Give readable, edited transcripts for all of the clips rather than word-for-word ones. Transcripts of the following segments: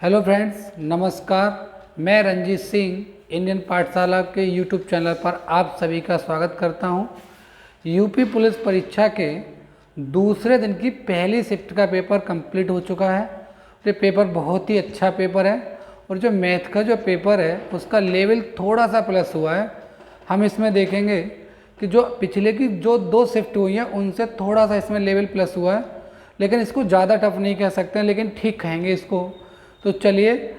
Hello friends, नमस्कार। मैं Ranjit Singh Indian पाठशाला के यूट्यूब चैनल पर आप सभी का स्वागत करता हूं। यूपी पुलिस परीक्षा के दूसरे दिन की पहली शिफ्ट का पेपर कंप्लीट हो चुका है। ये पेपर बहुत ही अच्छा पेपर है और जो मैथ का जो पेपर है उसका लेवल थोड़ा सा प्लस हुआ है। हम इसमें देखेंगे कि जो पिछले की जो दो शिफ्ट हुई हैं उनसे थोड़ा सा इसमें लेवल प्लस हुआ है, लेकिन इसको ज़्यादा टफ नहीं कह सकते हैं, लेकिन ठीक कहेंगे इसको। तो चलिए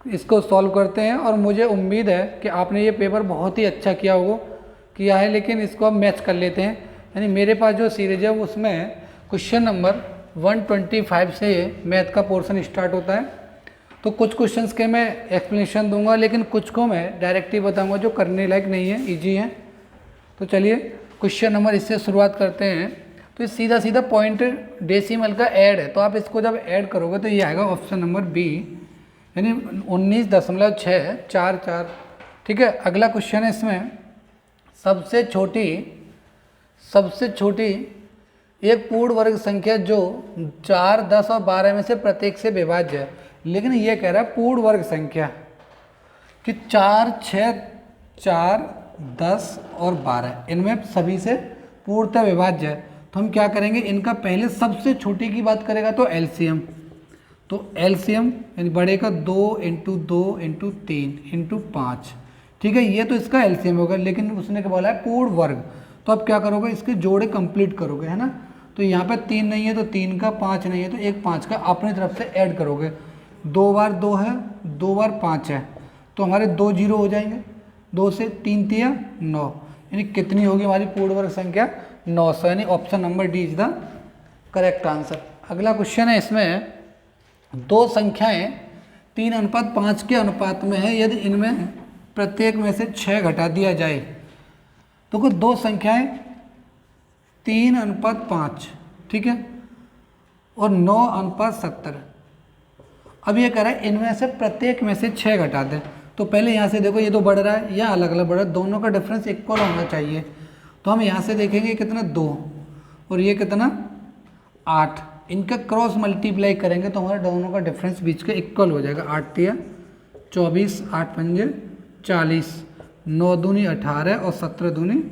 इसको सॉल्व करते हैं और मुझे उम्मीद है कि आपने ये पेपर बहुत ही अच्छा किया है, लेकिन इसको हम मैच कर लेते हैं। यानी मेरे पास जो सीरीज है उसमें क्वेश्चन नंबर 125 से मैथ का पोर्शन स्टार्ट होता है। तो कुछ क्वेश्चंस के मैं एक्सप्लेनेशन दूंगा, लेकिन कुछ को मैं डायरेक्ट ही बताऊंगा जो करने लायक नहीं है, इजी है। तो चलिए क्वेश्चन नंबर इससे शुरुआत करते हैं। तो ये सीधा सीधा पॉइंट डेसिमल का ऐड है, तो आप इसको जब ऐड करोगे तो ये आएगा ऑप्शन नंबर बी, यानी 19.644। ठीक है। अगला क्वेश्चन है इसमें सबसे छोटी एक पूर्ण वर्ग संख्या जो 4, 10 और 12 में से प्रत्येक से विभाज्य है। लेकिन ये कह रहा है पूर्ण वर्ग संख्या कि 4, 6, 4, 10 और 12 इनमें सभी से पूर्णतः विभाज्य है। तो हम क्या करेंगे, इनका पहले सबसे छोटी की बात करेगा तो एलसीएम। तो एलसीएम यानी बड़े का 2 × 2 × 3 × 5। ठीक है, ये तो इसका एलसीएम होगा, लेकिन उसने क्या बोला है पूर्ण वर्ग। तो अब क्या करोगे, इसके जोड़े कंप्लीट करोगे, है ना। तो यहाँ पे 3 नहीं है तो 3 का, 5 नहीं है तो एक 5 का अपनी तरफ से ऐड करोगे। 2 बार 2 है, 2 बार 5 है, तो हमारे 2 जीरो हो जाएंगे। 2 से 3 तिया 9, यानी कितनी होगी हमारी पूर्ण वर्ग संख्या 900, यानी option number D is the correct answer. अगला क्वेश्चन है, इसमें दो संख्याएं 3:5 के अनुपात में है। यदि इनमें प्रत्येक में से 6 घटा दिया जाए तो कुछ दो संख्याएं 3:5, ठीक है, और 9:70। अब ये कह रहा है इनमें से प्रत्येक में से 6 घटा दें। तो पहले यहाँ से देखो, ये तो बढ़ रहा है या अलग अलग बढ़ रहा है, दोनों का डिफरेंस इक्वल होना चाहिए। तो हम यहाँ से देखेंगे कितना 2 और ये कितना 8, इनका क्रॉस मल्टीप्लाई करेंगे तो हमारे दोनों का डिफरेंस बीच के इक्वल हो जाएगा। 8 तिया 24, 8 पंजे 40, 9 दूनी 18 और 17 दूनी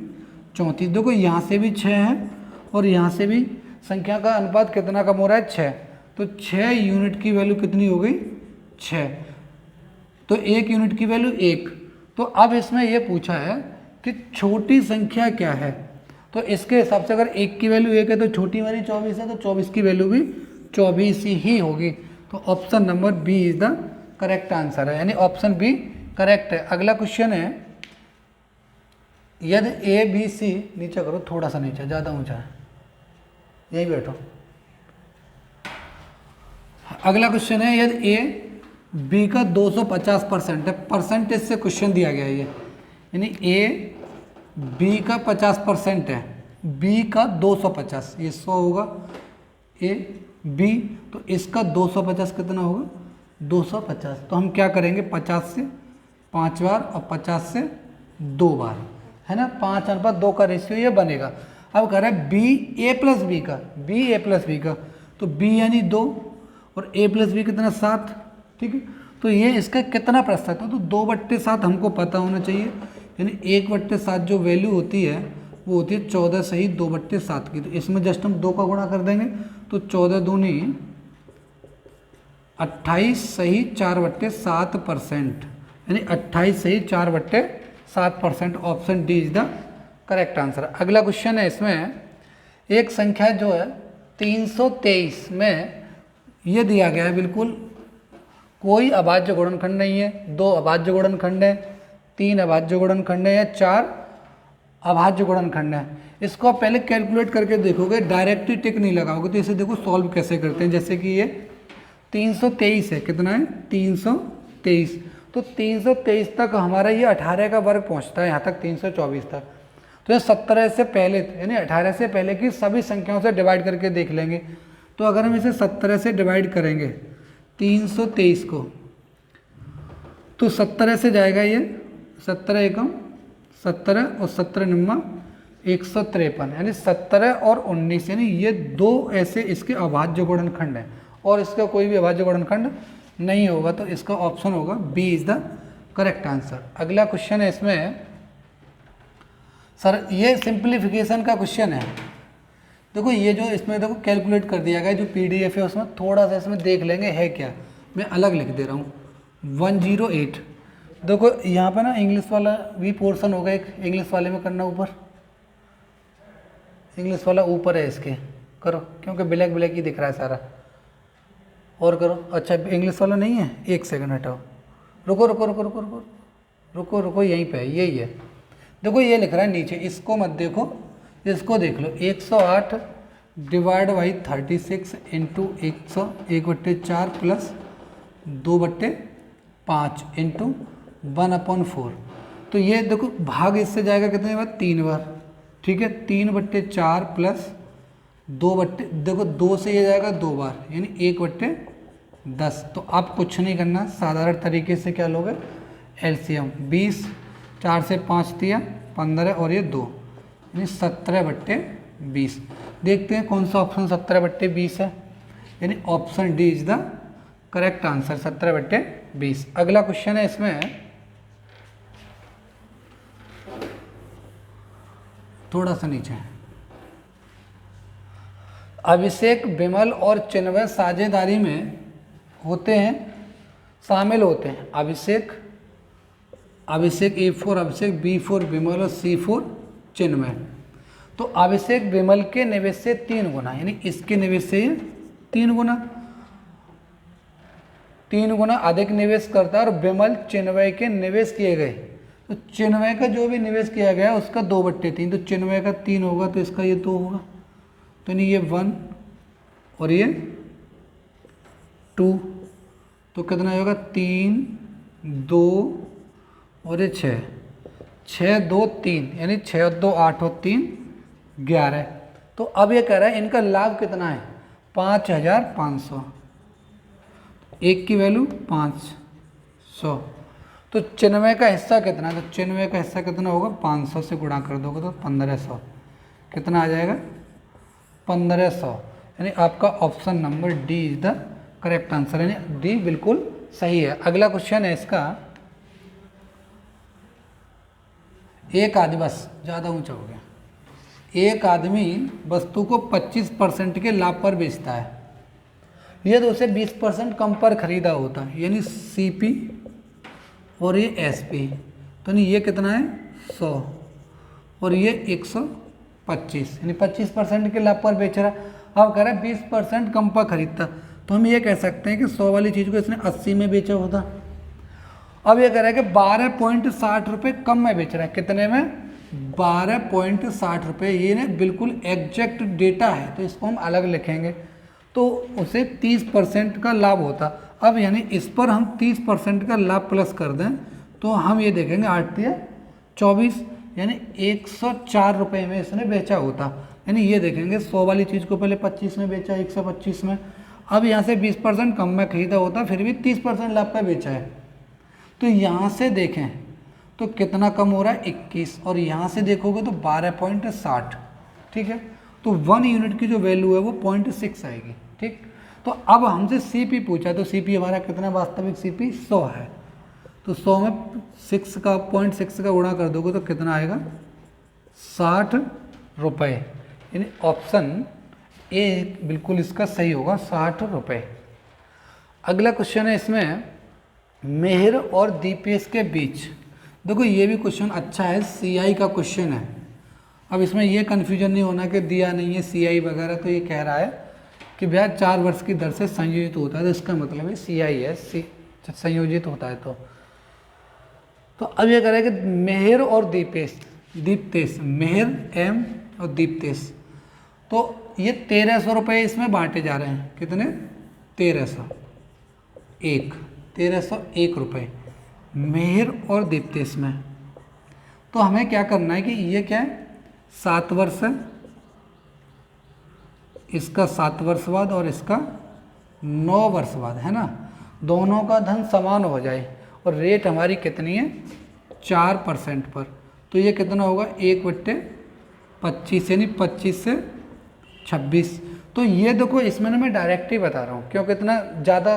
34। देखो यहाँ से भी 6 है और यहाँ से भी संख्या का अनुपात कितना कम हो रहा है, 6। तो 6 यूनिट की वैल्यू कितनी हो गई, 6। तो 1 यूनिट की वैल्यू 1। तो अब इसमें यह पूछा है कि छोटी संख्या क्या है। तो इसके हिसाब से अगर 1 की वैल्यू 1 है तो छोटी वाली 24 है, तो 24 की वैल्यू भी 24 ही होगी। तो option number B is the correct answer है, यानी ऑप्शन बी करेक्ट है। अगला क्वेश्चन है, यदि ए बी सी, नीचे करो थोड़ा सा, नीचे ज़्यादा ऊंचा है, यहीं बैठो। अगला क्वेश्चन है, यदि ए बी का 250% है, परसेंटेज से क्वेश्चन दिया गया है ये, यानी ए बी का 50% है, बी का 250, ये 100 होगा ए बी, तो इसका 250 कितना होगा 250। तो हम क्या करेंगे, 50 से 5 बार और 50 से 2 बार, है ना, 5:2 का रेशियो ये बनेगा। अब कह रहा है बी ए प्लस बी का, बी ए प्लस बी का, तो बी यानी 2 और ए प्लस बी कितना 7। ठीक है, तो ये इसका कितना प्रतिशत है, तो 2/7 हमको पता होना चाहिए, यानी 1/7 जो वैल्यू होती है वो होती है 14 सही 2/7 की। तो इसमें जस्ट हम 2 का गुणा कर देंगे, तो 14 दूनी 28 सही 4/7%, यानी 28 सही 4/7%। Option D is the correct answer. अगला क्वेश्चन है, इसमें एक संख्या जो है 323 में ये दिया गया है, बिल्कुल कोई अभाज्य गुणनखंड नहीं है, 2 अभाज्य गुणनखंड है, 3 अभाज्य गुणनखंड है या 4 अभाज्य गुणनखंड है। इसको आप पहले कैलकुलेट करके देखोगे, डायरेक्टली टिक नहीं लगाओगे। तो इसे देखो सॉल्व कैसे करते हैं। जैसे कि ये 323 है, कितना है 323, तो 323 तक हमारा ये 18 का वर्ग पहुंचता है, यहाँ तक 324 तक। तो ये 17 से पहले यानी 18 से पहले की सभी संख्याओं से डिवाइड करके देख लेंगे। तो अगर हम इसे 17 से डिवाइड करेंगे 323 को, तो 17 से जाएगा ये 17 एकम 17 और 17 निम्मा 153, यानी 17 और 19, यानी ये 2 ऐसे इसके अभाज्य गुणनखंड हैं और इसका कोई भी अभाज्य गुणनखंड नहीं होगा तो इसका ऑप्शन होगा B is the correct answer. अगला क्वेश्चन है इसमें, सर ये सिंप्लीफिकेशन का क्वेश्चन है। देखो ये जो इसमें देखो कैलकुलेट कर दिया गया, जो पीडीएफ है उसमें थोड़ा सा इसमें देख लेंगे है क्या, मैं अलग लिख दे रहा हूँ 108। देखो यहाँ पे ना इंग्लिश वाला भी पोर्शन होगा, एक इंग्लिश वाले में करना ऊपर, इंग्लिश वाला ऊपर है इसके, करो क्योंकि ब्लैक ब्लैक ही दिख रहा है सारा, और करो। अच्छा इंग्लिश वाला नहीं है, एक सेकंड हटाओ, रुको रुको रुको रुको रुको रुको रुको यहीं पे है, यही है। देखो ये लिख रहा है नीचे, इसको मत देखो, इसको देख लो। 108 divide by 36 into 1/4 plus 2/5 into 1/4। तो ये देखो भाग इससे जाएगा कितने बार, 3 बार, ठीक है। 3/4 प्लस 2 देखो 2 से ये जाएगा 2 बार, यानी 1/10। तो आप कुछ नहीं करना, साधारण तरीके से क्या लोगे, एलसीएम 20, 4 से 5 दिया 15 और ये 2, यानी 17/20। देखते हैं कौन सा ऑप्शन 17/20 है, यानी option D is the correct answer, 17/20। अगला क्वेश्चन है इसमें, थोड़ा सा नीचे, अभिषेक विमल और चिन्मय साझेदारी में होते हैं, शामिल होते हैं। अभिषेक A4, अभिषेक B4 विमल और C4 चिन्मय। तो अभिषेक विमल के निवेश से 3 गुना, यानी इसके निवेश से 3 गुना अधिक निवेश करता है, और विमल चिन्मय के निवेश किए गए, तो चिन्मय का जो भी निवेश किया गया उसका 2/3, तो चिन्मय का 3 होगा तो इसका ये 2 होगा, तो नहीं ये 1 और ये 2, तो कितना होगा 3, 2 और ये 6, 6, 2, 3, यानी 6 और 2 8 और 3 11। तो अब ये कह रहा है इनका लाभ कितना है, 5500, एक की वैल्यू 500। तो चिन्मय का हिस्सा कितना है, तो चिन्मय का हिस्सा कितना होगा, 500 से गुणा कर दोगे तो 1500, कितना आ जाएगा 1500, यानी आपका option number D is the correct answer, यानी डी बिल्कुल सही है। अगला क्वेश्चन है इसका, एक आदमी, बस ज़्यादा ऊंचा हो गया, एक आदमी वस्तु को 25% के लाभ पर बेचता है, यदि उसे 20% कम पर खरीदा होता है, यानी सीपी और ये एसपी, तो नहीं ये कितना है 100 और ये 125, यानी 25% के लाभ पर बेच रहा है। अब कह रहा है 20% कम पर खरीदता, तो हम ये कह सकते हैं कि 100 वाली चीज़ को इसने 80 में बेचा होता। अब ये कह रहा है कि 12.60 रुपये कम में बेच रहा है, कितने में, 12.60 रुपये, ये ना बिल्कुल एग्जैक्ट डेटा है, तो इसको हम अलग लिखेंगे, तो उसे 30% का लाभ होता। अब यानी इस पर हम 30% का लाभ प्लस कर दें, तो हम ये देखेंगे 8 या 24, यानी 104 रुपये में इसने बेचा होता। यानी ये देखेंगे 100 वाली चीज़ को पहले 25 में बेचा, 125 में, अब यहाँ से 20% कम में खरीदा होता, फिर भी 30% लाभ पे बेचा है। तो यहाँ से देखें तो कितना कम हो रहा है 21, और यहाँ से देखोगे तो 12.60, ठीक है। तो 1 यूनिट की जो वैल्यू है वो 0.6 आएगी, ठीक। तो अब हमसे सीपी पूछा, तो सीपी हमारा कितना, वास्तविक सीपी 100 है, तो 100 में 6 का 0.6 का गुणा कर दोगे तो कितना आएगा 60 रुपये, यानी ऑप्शन ए बिल्कुल इसका सही होगा, 60 रुपये। अगला क्वेश्चन है इसमें, मेहर और दीपेश के बीच, देखो ये भी क्वेश्चन अच्छा है, सीआई का क्वेश्चन है। अब इसमें ये कन्फ्यूजन नहीं होना कि दिया नहीं है सीआई वगैरह, तो ये कह रहा है कि ब्याज 4 वर्ष की दर से संयोजित होता है, तो इसका मतलब है सीआई है, संयोजित होता है। तो अब ये कह रहा है कि मेहर और दीप्तेश, मेहर एम और दीप्तेश, तो ये 1300 रुपये इसमें बांटे जा रहे हैं, कितने 1301 रुपये मेहर और दीप्तेश में। तो हमें क्या करना है कि ये क्या है 7 वर्ष है, इसका 7 वर्ष बाद और इसका 9 वर्ष बाद, है ना, दोनों का धन समान हो जाए, और रेट हमारी कितनी है 4% पर, तो ये कितना होगा 1/25, यानी 25 से 26। तो ये देखो इसमें ना मैं डायरेक्ट ही बता रहा हूँ, क्योंकि इतना ज़्यादा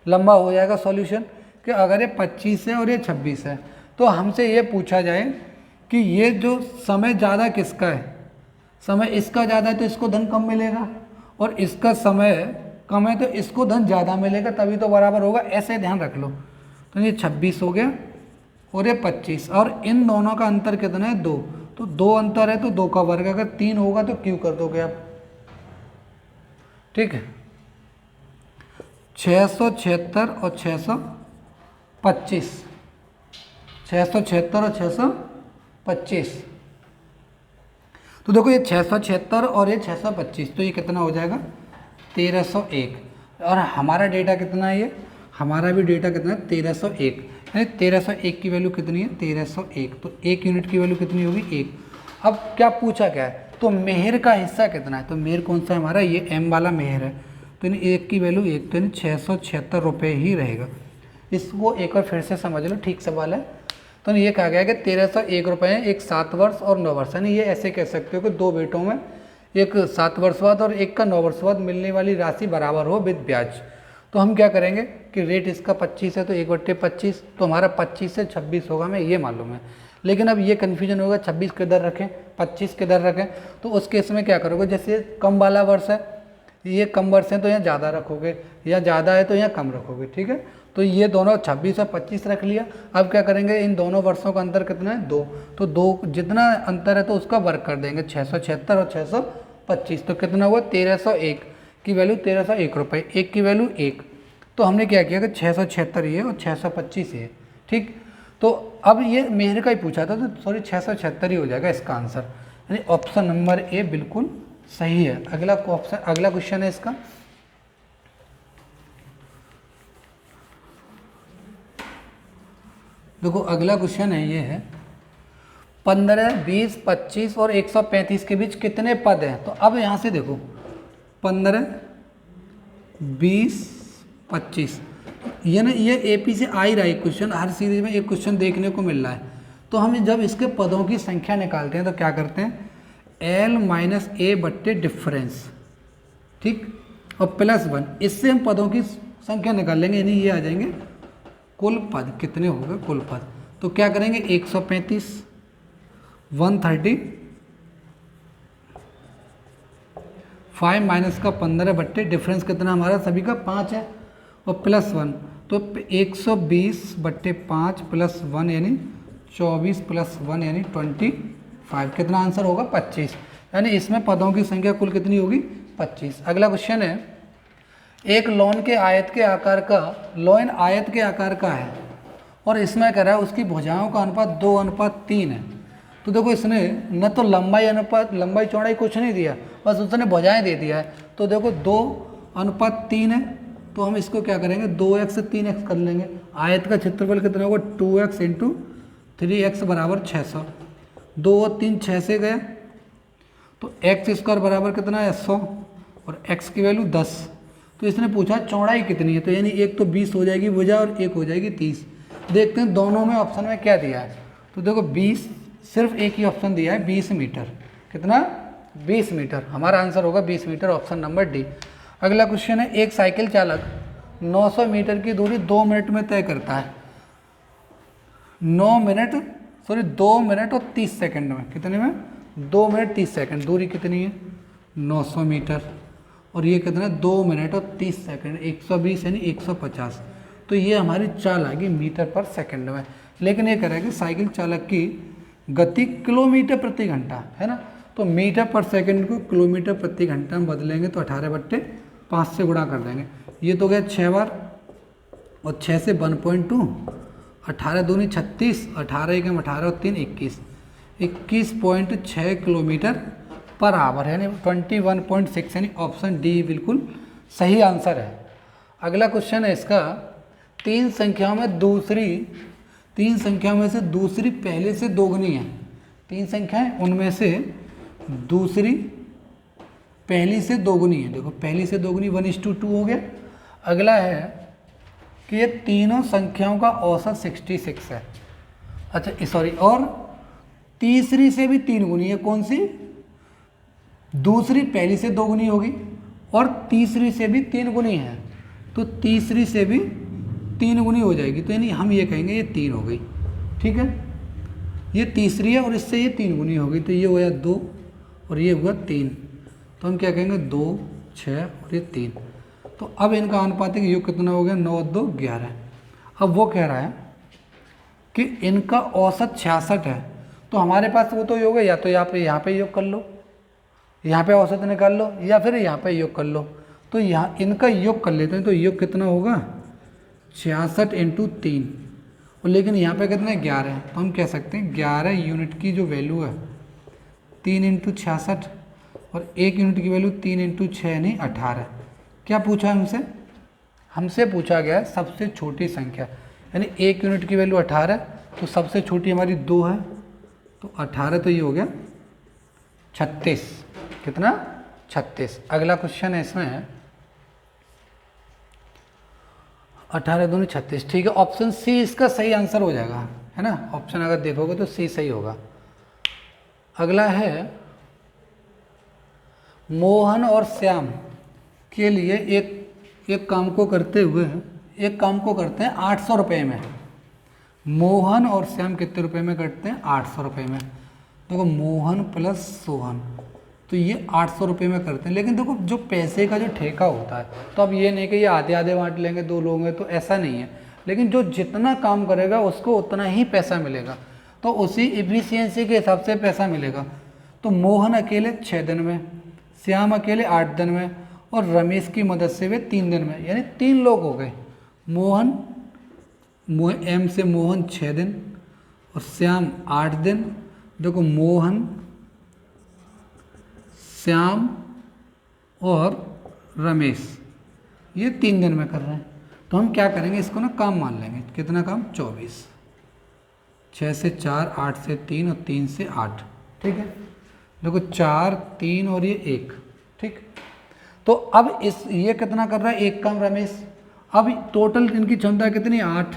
लंबा हो जाएगा सॉल्यूशन कि अगर ये 25 है और ये 26 है तो हमसे ये पूछा जाए कि ये जो समय ज़्यादा किसका है, समय इसका ज़्यादा है तो इसको धन कम मिलेगा, और इसका समय कम है तो इसको धन ज़्यादा मिलेगा, तभी तो बराबर होगा। ऐसे ध्यान रख लो। तो ये 26 हो गया और ये 25, और इन दोनों का अंतर कितना है 2, तो 2 अंतर है तो 2 का वर्ग, अगर 3 होगा तो क्यों कर दोगे आप, ठीक है। 676 और 625, 676 और 625, तो देखो ये 676 और ये 625, तो ये कितना हो जाएगा 1301, और हमारा डेटा कितना है, ये हमारा भी डेटा कितना है 1301, यानी 1301 की वैल्यू कितनी है 1301, तो 1 यूनिट की वैल्यू कितनी होगी 1। अब क्या पूछा क्या है, तो मेहर का हिस्सा कितना है, तो मेहर कौन सा है हमारा, ये m वाला मेहर है, तो यानी 1 की वैल्यू 1, तो यानी 676 रुपये ही रहेगा। इसको एक बार फिर से समझ लो, ठीक सवाल है। तो ये कहा गया कि 1301 रुपये हैं, एक 7 वर्ष और 9 वर्ष, यानी ये ऐसे कह सकते हो कि 2 बेटों में एक 7 वर्ष बाद और एक का 9 वर्ष बाद मिलने वाली राशि बराबर हो विद ब्याज। तो हम क्या करेंगे कि रेट इसका 25 है तो 1/25, तो हमारा 25 से 26 होगा, हमें ये मालूम है। लेकिन अब ये कन्फ्यूजन होगा 26 किधर रखें 25 किधर रखें, तो उस केस में क्या करोगे, जैसे कम वाला वर्ष है, ये कम वर्ष है तो यहाँ ज़्यादा रखोगे, या ज़्यादा है तो यहाँ कम रखोगे, ठीक है। तो ये दोनों 26 और 25 रख लिया। अब क्या करेंगे, इन दोनों वर्षों का अंतर कितना है 2, तो 2 जितना अंतर है तो उसका वर्ग कर देंगे, 676 और 625, तो कितना हुआ 1301 की वैल्यू 1301 रुपये, 1 की वैल्यू 1। तो हमने क्या किया कि 676 ये और 625 ये, ठीक। तो अब ये मेहर का ही पूछा था तो सॉरी 676 ही हो जाएगा इसका आंसर, यानी ऑप्शन नंबर ए बिल्कुल सही है। अगला क्वेश्चन है इसका, देखो अगला क्वेश्चन है ये है 15, 20, 25 और 135 के बीच कितने पद हैं। तो अब यहाँ से देखो 15, 20, 25, ये ना ये एपी से आ ही रहा है क्वेश्चन, हर सीरीज में एक क्वेश्चन देखने को मिल रहा है। तो हम जब इसके पदों की संख्या निकालते हैं तो क्या करते हैं, एल माइनस ए बट्टे डिफरेंस, ठीक, और +1, इससे हम पदों की संख्या निकाल लेंगे, यानी ये आ जाएंगे कुल पद कितने हो गए कुल पद। तो क्या करेंगे 135, 130, 5 माइनस का 15 बट्टे डिफरेंस कितना हमारा सभी का 5 है, और +1, तो 120 बट्टे 5 +1 यानी 24 +1 यानी 25, कितना आंसर होगा 25, यानी इसमें पदों की संख्या कुल कितनी होगी 25। अगला क्वेश्चन है, एक लोन आयत के आकार का है और इसमें कह रहा है उसकी भुजाओं का अनुपात 2:3 है। तो देखो इसने न तो लंबाई चौड़ाई कुछ नहीं दिया, बस उसने भुजाएं दे दिया है। तो देखो 2:3 है, तो हम इसको क्या करेंगे 2x से 3x कर लेंगे। आयत का क्षेत्रफल कितना होगा 2x × 3x बराबर 600, 2 और 3 6 से गए, तो x² बराबर कितना है 100 और x की वैल्यू 10। तो इसने पूछा चौड़ाई कितनी है, तो यानी एक तो 20 हो जाएगी भुजा और एक हो जाएगी 30। देखते हैं दोनों में ऑप्शन में क्या दिया है। तो देखो 20, सिर्फ एक ही ऑप्शन दिया है 20 मीटर, कितना 20 मीटर, हमारा आंसर होगा 20 मीटर, ऑप्शन नंबर डी। अगला क्वेश्चन है, एक साइकिल चालक 900 मीटर की दूरी 2 मिनट में तय करता है, 2 मिनट और 30 सेकंड में, कितने में 2 मिनट 30 सेकंड, दूरी कितनी है 900 मीटर, और ये कितना है 2 मिनट और 30 सेकंड, 120 यानी 150। तो ये हमारी चाल आएगी मीटर पर सेकंड में, लेकिन ये कह रहा है कि साइकिल चालक की गति किलोमीटर प्रति घंटा है ना, तो मीटर पर सेकंड को किलोमीटर प्रति घंटा में बदलेंगे तो 18/5 से गुणा कर देंगे। ये तो गया 6 बार, और 6 से 1.2, 18 दूनी 36, 18 एकम 18 और 3 21, 21.6 किलोमीटर पर आवर, यानी 21.6, यानी ऑप्शन डी बिल्कुल सही आंसर है। अगला क्वेश्चन है इसका, तीन संख्याओं में से दूसरी पहले से दोगुनी है। 3 संख्याएं उनमें से दूसरी पहली से दोगुनी है। देखो पहली से दोगुनी 1:2 हो गया। अगला है कि ये तीनों संख्याओं का औसत 66 है। अच्छा सॉरी, और तीसरी से भी 3 गुनी है। कौन सी? दूसरी पहली से 2 गुनी होगी और तीसरी से भी 3 गुनी है। तो तीसरी से भी 3 गुनी हो जाएगी, तो यानी हम ये कहेंगे ये 3 हो गई। ठीक है, ये तीसरी है और इससे ये 3 गुनी हो गई, तो ये हो गया 2 और ये हुआ 3, तो हम क्या कहेंगे 2, 6 और ये 3। तो अब इनका अनुपातिक योग कितना हो गया, 9, 2, 11। अब वो कह रहा है कि इनका औसत 66 है, तो हमारे पास वो तो योग है, या तो यहाँ पे योग कर लो, यहाँ पे औसत निकाल लो, या फिर यहाँ पे योग कर लो। तो यहाँ इनका योग कर लेते हैं, तो योग कितना होगा 66 × 3, और लेकिन यहाँ पे कितना है 11 है, तो हम कह सकते हैं 11 यूनिट की जो वैल्यू है 3 × 66 और 1 यूनिट की वैल्यू 3 × 6 यानी 18। क्या पूछा हमसे? हमसे पूछा गया है सबसे छोटी संख्या, यानी 1 यूनिट की वैल्यू 18, तो सबसे छोटी हमारी 2 है, तो 18, तो ये हो गया 36। कितना? 36। अगला क्वेश्चन है इसमें 18 दूनी 36। ठीक है, ऑप्शन सी इसका सही आंसर हो जाएगा, है ना। ऑप्शन अगर देखोगे तो सी सही होगा। अगला है मोहन और श्याम के लिए एक काम को करते हैं 800 रुपये में। मोहन और श्याम कितने रुपए में करते हैं? 800 रुपये में। देखो मोहन प्लस सोहन, तो ये 800 रुपये में करते हैं। लेकिन देखो जो पैसे का जो ठेका होता है, तो अब ये नहीं कि ये आधे आधे बांट लेंगे, 2 लोग हैं, तो ऐसा नहीं है। लेकिन जो जितना काम करेगा उसको उतना ही पैसा मिलेगा, तो उसी इफिशियंसी के हिसाब से पैसा मिलेगा। तो मोहन अकेले 6 दिन में, श्याम अकेले 8 दिन में, और रमेश की मदद से वे 3 दिन में, यानी 3 लोग हो गए। एम से मोहन 6 दिन और श्याम 8 दिन। देखो मोहन, श्याम और रमेश ये 3 दिन में कर रहे हैं, तो हम क्या करेंगे, इसको ना काम मान लेंगे। कितना काम? 24। 6 से 4, 8 से 3 और 3 से 8। ठीक है, देखो 4, 3 और ये 1। ठीक, तो अब ये कितना कर रहा है? 1 काम रमेश। अब टोटल इनकी क्षमता कितनी? 8।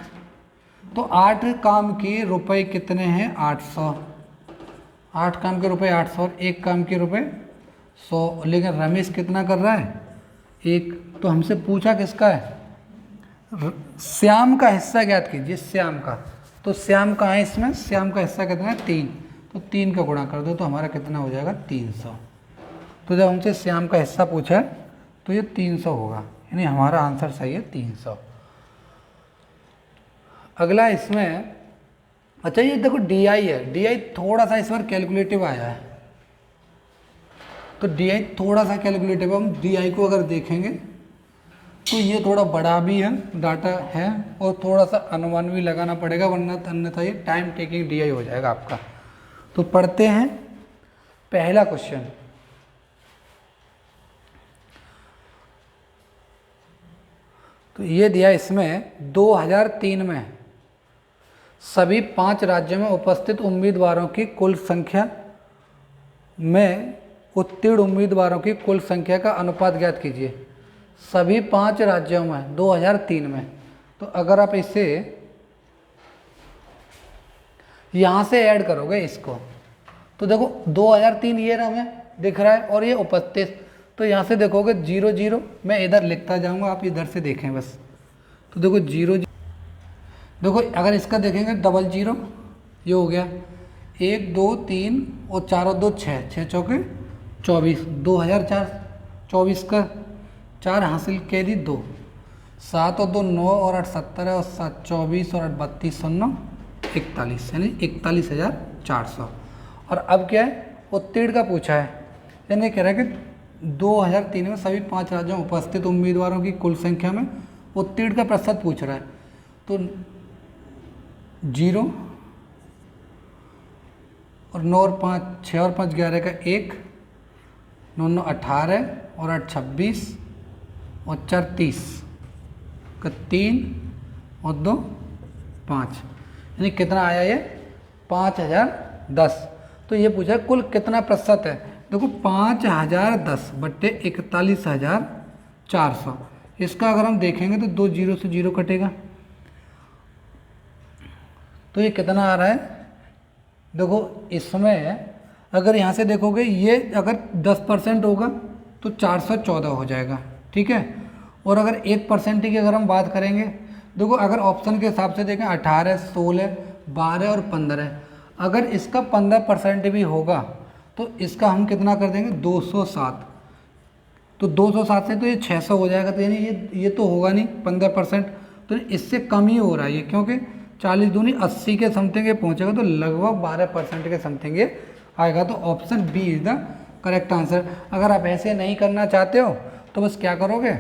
तो 8 काम के रुपए कितने हैं? 800। 8 काम के रुपए 800 और 1 काम के रुपए 100। लेकिन रमेश कितना कर रहा है? 1। तो हमसे पूछा किसका है? श्याम का हिस्सा ज्ञात कीजिए, श्याम का। तो श्याम कहाँ है इसमें? श्याम का हिस्सा कितना है? 3। तो 3 का गुणा कर दो, तो हमारा कितना हो जाएगा? 300। तो जब हमसे श्याम का हिस्सा पूछा है तो ये 300 होगा, यानी हमारा आंसर सही है 300। अगला इसमें, अच्छा ये देखो DI है, DI थोड़ा सा इस बार कैलकुलेटिव आया है, तो DI थोड़ा सा कैलकुलेटिव। हम DI को अगर देखेंगे तो ये थोड़ा बड़ा भी है, डाटा है, और थोड़ा सा अनुमान भी लगाना पड़ेगा, वरना अन्यथा ये टाइम टेकिंग DI हो जाएगा आपका। तो पढ़ते हैं पहला क्वेश्चन। तो ये दिया इसमें 2003 में सभी 5 राज्यों में उपस्थित उम्मीदवारों की कुल संख्या में उत्तीर्ण उम्मीदवारों की कुल संख्या का अनुपात ज्ञात कीजिए। सभी 5 राज्यों में 2003 में, तो अगर आप इसे यहाँ से ऐड करोगे इसको, तो देखो 2003 ये हमें दिख रहा है और ये उपस्थित, तो यहाँ से देखोगे 0 0, मैं इधर लिखता जाऊँगा, आप इधर से देखें बस। तो देखो 0 0, देखो अगर इसका देखेंगे 0 0, ये हो गया 1 2 3 और 4 और 2 6, 6 चौके 24, 2004, 24 का 4 हासिल कह दी 2, 7 और 2 9 और 8 17 है, और 7 24 और 8 32 और 9 41, यानी 41,400। और अब क्या है, उत्तीर्ण का पूछा है, यानी कह रहा है कि 2003 में सभी 5 राज्यों में उपस्थित उम्मीदवारों की कुल संख्या में उत्तीर्ण का प्रतिशत पूछ रहा है। तो 0 और 9 और 5 6 और 5 11 का 1, 9 9 18 और 8 26 और 4 30 का 3 और 2 5, यानी कितना आया ये 5010। तो ये पूछा कुल कितना प्रतिशत है। देखो 5010 बट्टे 41,400, इसका अगर हम देखेंगे तो 2 0 से 0 कटेगा, तो ये कितना आ रहा है। देखो इसमें अगर यहाँ से देखोगे, ये अगर 10% होगा तो 414 हो जाएगा, ठीक है। और अगर 1% की अगर हम बात करेंगे, देखो अगर ऑप्शन के हिसाब से देखें 18, 16, 12 और 15, अगर इसका 15% भी होगा तो इसका हम कितना कर देंगे 207। तो 207 से तो ये 600 हो जाएगा, तो यानी ये तो होगा नहीं 15%, तो इससे कम ही हो रहा है ये, क्योंकि 40 दूनी 80 के समथिंग ये पहुँचेगा, तो लगभग 12% के समथिंग ये आएगा। तो option B is the correct answer. अगर आप ऐसे नहीं करना चाहते हो तो बस क्या करोगे,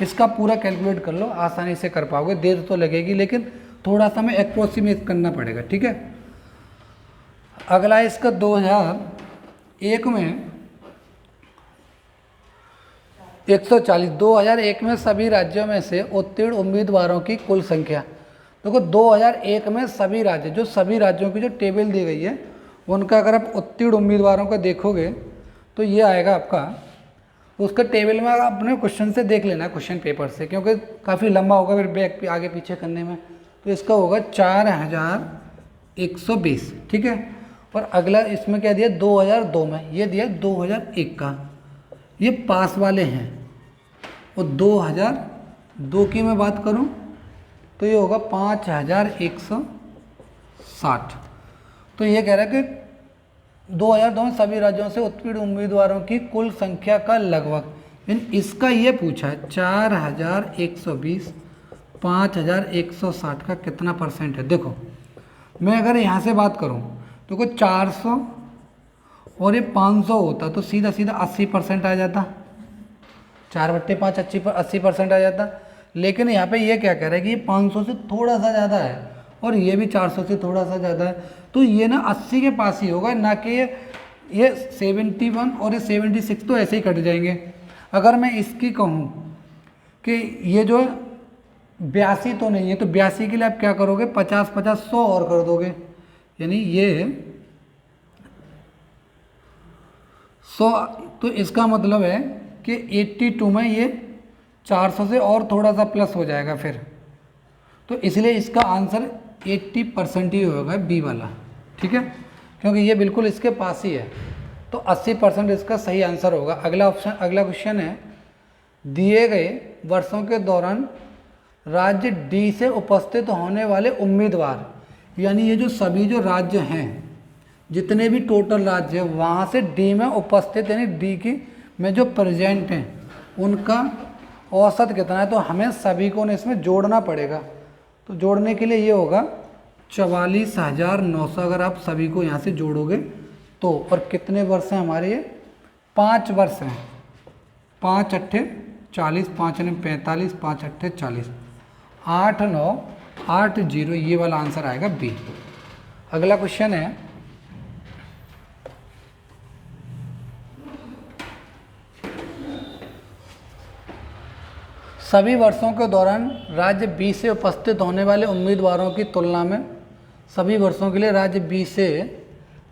इसका पूरा कैलकुलेट कर लो, आसानी से कर पाओगे। देर तो लगेगी लेकिन थोड़ा सा हमें अप्रोक्सीमेट करना पड़ेगा, ठीक है। अगला है इसका 2001 में 140, 2001 में सभी राज्यों में से उत्तीर्ण उम्मीदवारों की कुल संख्या। देखो 2001 में सभी राज्य, जो सभी राज्यों की जो टेबल दी गई है उनका अगर आप उत्तीर्ण उम्मीदवारों का देखोगे तो ये आएगा आपका, उसका टेबल में अपने क्वेश्चन से देख लेना, क्वेश्चन पेपर से, क्योंकि काफ़ी लंबा होगा फिर बैक पे आगे पीछे करने में। तो इसका होगा 4120, ठीक है। और अगला इसमें क्या दिया 2002 में, ये दिया 2001 का, ये पास वाले हैं। और 2002 की मैं बात करूं तो ये होगा 5160। तो ये कह रहा है कि 2002 में सभी राज्यों से उत्तीर्ण उम्मीदवारों की कुल संख्या का लगभग, यानी इसका ये पूछा है 4120, 5160 का कितना परसेंट है। देखो मैं अगर यहाँ से बात करूँ तो कुछ 400 और ये 500 होता तो सीधा सीधा 80% आ जाता, 4/5 80% आ जाता। लेकिन यहाँ पे ये क्या कह रहा है कि ये 500 से थोड़ा सा ज़्यादा है और ये भी 400 से थोड़ा सा ज़्यादा है, तो ये ना 80 के पास ही होगा, ना कि ये 71 और ये 76 तो ऐसे ही कट जाएंगे। अगर मैं इसकी कहूँ कि ये जो 82 तो नहीं है, तो 82 के लिए आप क्या करोगे 50-50 100 और कर दोगे, यानी ये 100। तो इसका मतलब है कि 82 में ये 400 से और थोड़ा सा प्लस हो जाएगा फिर, तो इसलिए इसका आंसर 80% ही होगा बी वाला, ठीक है, क्योंकि ये बिल्कुल इसके पास ही है। तो 80% इसका सही आंसर होगा। अगला क्वेश्चन है, दिए गए वर्षों के दौरान राज्य डी से उपस्थित होने वाले उम्मीदवार, यानी ये जो सभी जो राज्य हैं, जितने भी टोटल राज्य हैं वहाँ से डी में उपस्थित, यानी डी की में जो प्रेजेंट हैं उनका औसत कितना है। तो हमें सभी को इसमें जोड़ना पड़ेगा, तो जोड़ने के लिए ये होगा 44,900। अगर आप सभी को यहाँ से जोड़ोगे तो, और कितने वर्ष हैं हमारे, ये 5 वर्ष हैं, 5 अट्ठे 40, 5 ने 45, 5 अट्ठे 40, 8980, ये वाला आंसर आएगा बी। अगला क्वेश्चन है, सभी वर्षों के दौरान राज्य बी से उपस्थित होने वाले उम्मीदवारों की तुलना में, सभी वर्षों के लिए राज्य बी से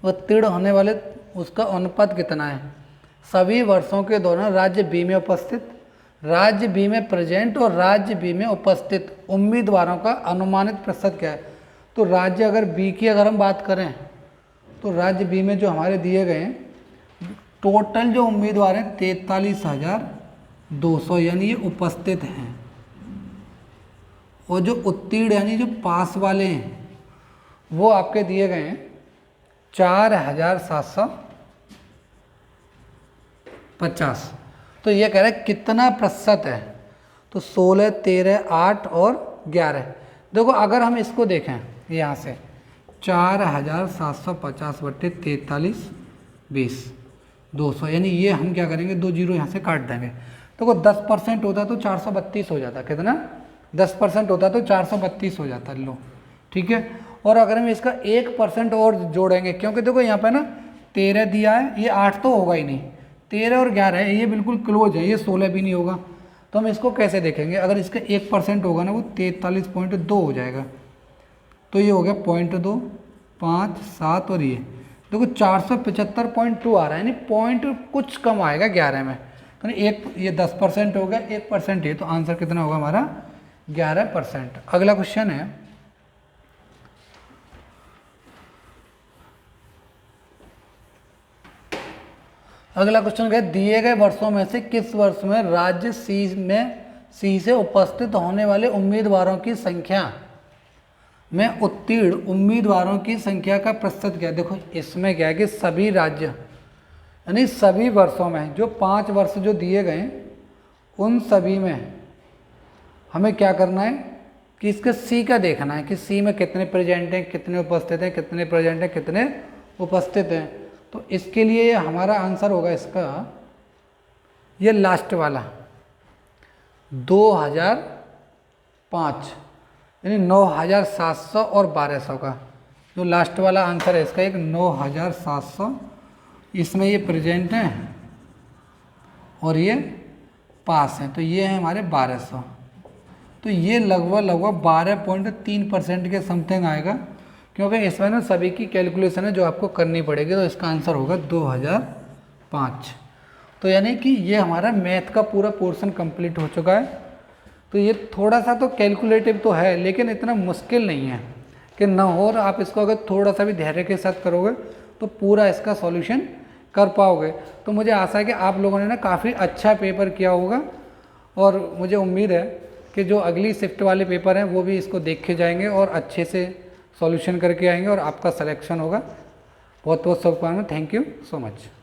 उत्तीर्ण होने वाले उसका अनुपात कितना है। सभी वर्षों के दौरान राज्य बी में उपस्थित, राज्य बी में प्रेजेंट और राज्य बी में उपस्थित उम्मीदवारों का अनुमानित प्रतिशत क्या है। तो राज्य अगर बी की अगर हम बात करें तो राज्य बी में जो हमारे दिए गए हैं टोटल जो उम्मीदवार हैं 43,200, यानी ये उपस्थित हैं। और जो उत्तीर्ण यानी जो पास वाले हैं वो आपके दिए गए हैं 4,750। तो ये कह रहे हैं कितना प्रतिशत है, तो 16, 13, 8 और 11। देखो अगर हम इसको देखें यहाँ से 4,750 बट्टे 43,20,200, यानी ये हम क्या करेंगे 2 जीरो यहाँ से काट देंगे। देखो 10% होता तो 432 हो जाता, कितना 10% होता तो 432 हो जाता, लो ठीक है। और अगर हम इसका 1% और जोड़ेंगे, क्योंकि देखो यहाँ पे ना 13 दिया है, ये 8 तो होगा ही नहीं, 13 और 11 है, ये बिल्कुल क्लोज है, ये 16 भी नहीं होगा। तो हम इसको कैसे देखेंगे, अगर इसका 1% होगा ना वो 43.2 हो जाएगा, तो ये हो गया 0.2, 5, 7 और ये देखो 475.2 आ रहा है, यानी पॉइंट कुछ कम आएगा 11 में। तो एक ये 10% हो गया, 1% ये, तो आंसर कितना होगा हमारा 11%। अगला क्वेश्चन है, अगला क्वेश्चन है दिए गए वर्षों में से किस वर्ष में राज्य सी में सी से उपस्थित होने वाले उम्मीदवारों की संख्या में उत्तीर्ण उम्मीदवारों की संख्या का प्रतिशत क्या है। देखो इसमें क्या है कि सभी राज्य यानी सभी वर्षों में जो 5 वर्ष जो दिए गए उन सभी में हमें क्या करना है कि इसके सी का देखना है कि सी में कितने प्रेजेंट हैं, कितने उपस्थित हैं, कितने प्रेजेंट हैं, कितने उपस्थित हैं। तो इसके लिए हमारा आंसर होगा इसका ये लास्ट वाला 2005 यानी 9700 और 1200 का जो लास्ट वाला आंसर है इसका एक 9700, इसमें ये प्रेजेंट है और ये पास है, तो ये है हमारे 1200। तो ये लगभग 12.3% के समथिंग आएगा, क्योंकि इसमें ना सभी की कैलकुलेशन है जो आपको करनी पड़ेगी। तो इसका आंसर होगा 2005। तो यानी कि ये हमारा मैथ का पूरा पोर्शन कंप्लीट हो चुका है। तो ये थोड़ा सा तो कैलकुलेटिव तो है, लेकिन इतना मुश्किल नहीं है कि ना हो, और आप इसको अगर थोड़ा सा भी धैर्य के साथ करोगे तो पूरा इसका सॉल्यूशन कर पाओगे। तो मुझे आशा है कि आप लोगों ने ना काफ़ी अच्छा पेपर किया होगा, और मुझे उम्मीद है कि जो अगली शिफ्ट वाले पेपर हैं वो भी इसको देख के जाएंगे और अच्छे से सॉल्यूशन करके आएंगे और आपका सिलेक्शन होगा। बहुत बहुत शुभकामनाएं। Thank you so much.